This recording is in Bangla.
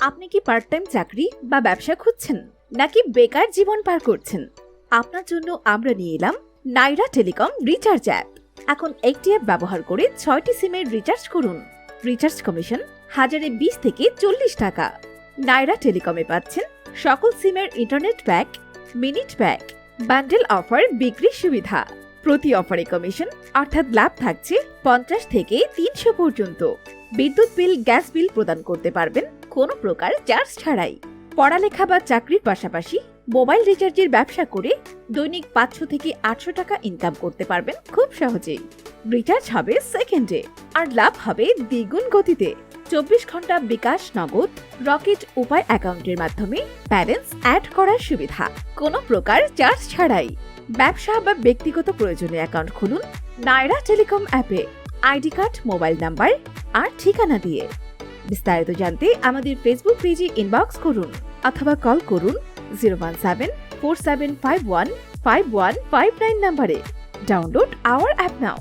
আপনি কি পার্ট টাইম চাকরি বা ব্যবসা খুঁজছেন নাকি বেকার জীবন পার করছেন? আপনার জন্য আমরা নিয়ে এলাম নাইরা টেলিকম রিচার্জ অ্যাপ। এখন একটি অ্যাপ ব্যবহার করে 6টি সিমের রিচার্জ করুন। রিচার্জ কমিশন 1020 থেকে 40 টাকা। নাইরা টেলিকমে পাচ্ছেন সকল সিমের internet pack, minute pack, bundle offer, বিক্রি সুবিধা। প্রতি অফারে কমিশন অর্থাৎ লাভ থাকছে 50 থেকে 300 পর্যন্ত। বিদ্যুৎ বিল, গ্যাস বিল প্রদান করতে পারবেন কোনো প্রকার চার্জ ছাড়াই। পড়ালেখা বা চাকরির পাশাপাশি মোবাইল রিচার্জের ব্যবসা করে দৈনিক 500 থেকে 800 টাকা ইনকাম করতে পারবেন খুব সহজেই। রিচার্জ হবে সেকেন্ডে আর লাভ হবে দ্বিগুণ গতিতে। 24 ঘন্টা বিকাশ, নগদ, রকেট উপায় অ্যাকাউন্টের মাধ্যমে ব্যালেন্স অ্যাড করার সুবিধা কোনো প্রকার চার্জ ছাড়াই। ব্যবসা বা ব্যক্তিগত প্রয়োজনে অ্যাকাউন্ট খুলুন নাইরা টেলিকম অ্যাপে, আইডি কার্ড, মোবাইল নাম্বার আর ঠিকানা দিয়ে। বিস্তারিত জানতে আমাদের ফেসবুক পেজে ইনবক্স করুন অথবা কল করুন 01747515159 নম্বরে। ডাউনলোড আওয়ার অ্যাপ নাও।